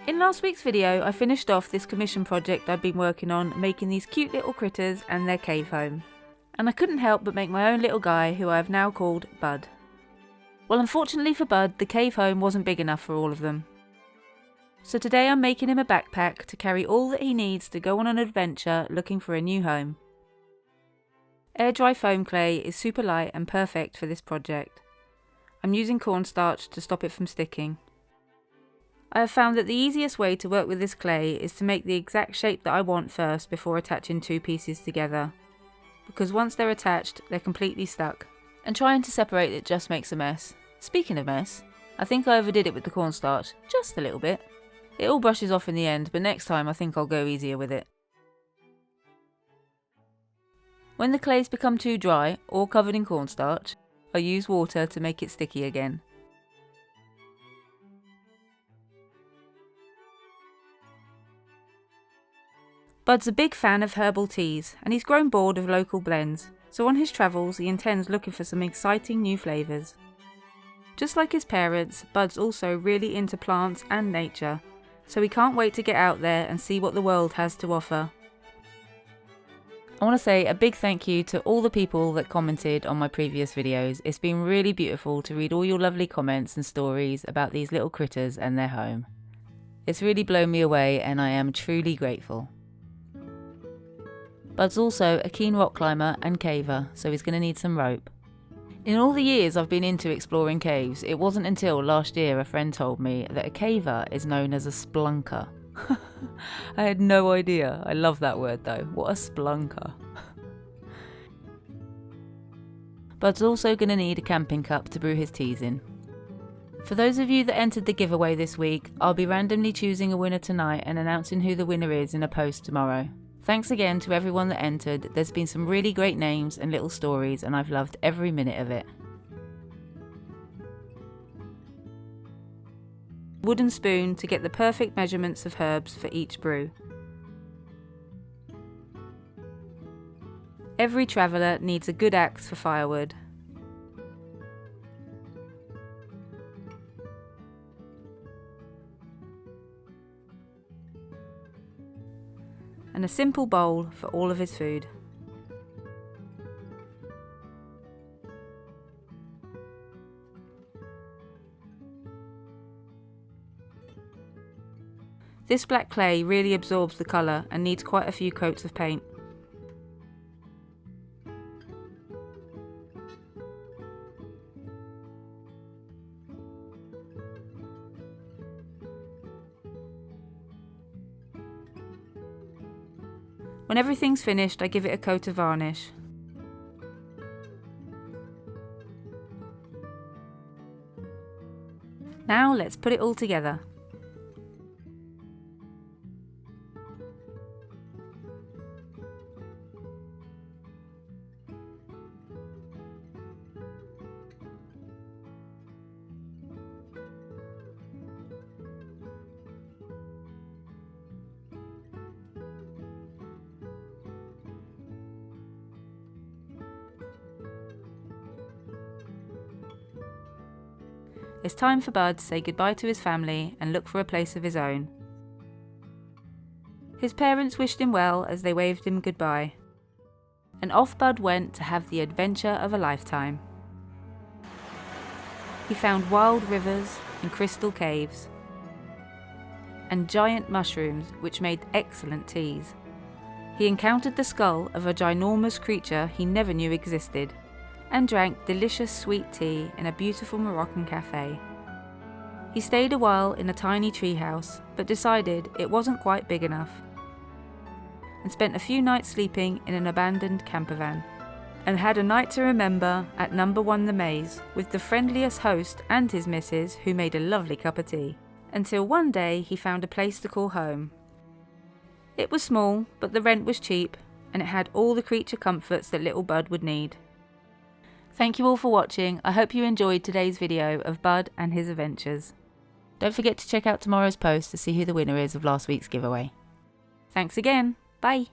In last week's video, I finished off this commission project I've been working on, making these cute little critters and their cave home. And I couldn't help but make my own little guy, who I have now called Bud. Well, unfortunately for Bud, the cave home wasn't big enough for all of them. So today I'm making him a backpack to carry all that he needs to go on an adventure looking for a new home. Air dry foam clay is super light and perfect for this project. I'm using cornstarch to stop it from sticking. I have found that the easiest way to work with this clay is to make the exact shape that I want first before attaching two pieces together, because once they're attached they're completely stuck, and trying to separate it just makes a mess. Speaking of mess, I think I overdid it with the cornstarch, just a little bit. It all brushes off in the end, but next time I think I'll go easier with it. When the clay's become too dry or covered in cornstarch, I use water to make it sticky again. Bud's a big fan of herbal teas, and he's grown bored of local blends, so on his travels he intends looking for some exciting new flavours. Just like his parents, Bud's also really into plants and nature, so he can't wait to get out there and see what the world has to offer. I want to say a big thank you to all the people that commented on my previous videos. It's been really beautiful to read all your lovely comments and stories about these little critters and their home. It's really blown me away and I am truly grateful. Bud's also a keen rock climber and caver, so he's going to need some rope. In all the years I've been into exploring caves, it wasn't until last year a friend told me that a caver is known as a splunker. I had no idea. I love that word though. What a splunker. Bud's also going to need a camping cup to brew his teas in. For those of you that entered the giveaway this week, I'll be randomly choosing a winner tonight and announcing who the winner is in a post tomorrow. Thanks again to everyone that entered. There's been some really great names and little stories and I've loved every minute of it. Wooden spoon to get the perfect measurements of herbs for each brew. Every traveller needs a good axe for firewood. And a simple bowl for all of his food. This black clay really absorbs the colour and needs quite a few coats of paint. When everything's finished, I give it a coat of varnish. Now let's put it all together. It's time for Bud to say goodbye to his family and look for a place of his own. His parents wished him well as they waved him goodbye. And off Bud went to have the adventure of a lifetime. He found wild rivers and crystal caves, and giant mushrooms which made excellent teas. He encountered the skull of a ginormous creature he never knew existed, and drank delicious sweet tea in a beautiful Moroccan cafe. He stayed a while in a tiny treehouse, but decided it wasn't quite big enough, and spent a few nights sleeping in an abandoned campervan, and had a night to remember at number 1 The Maze, with the friendliest host and his missus, who made a lovely cup of tea, until one day he found a place to call home. It was small, but the rent was cheap, and it had all the creature comforts that little Bud would need. Thank you all for watching. I hope you enjoyed today's video of Bud and his adventures. Don't forget to check out tomorrow's post to see who the winner is of last week's giveaway. Thanks again. Bye.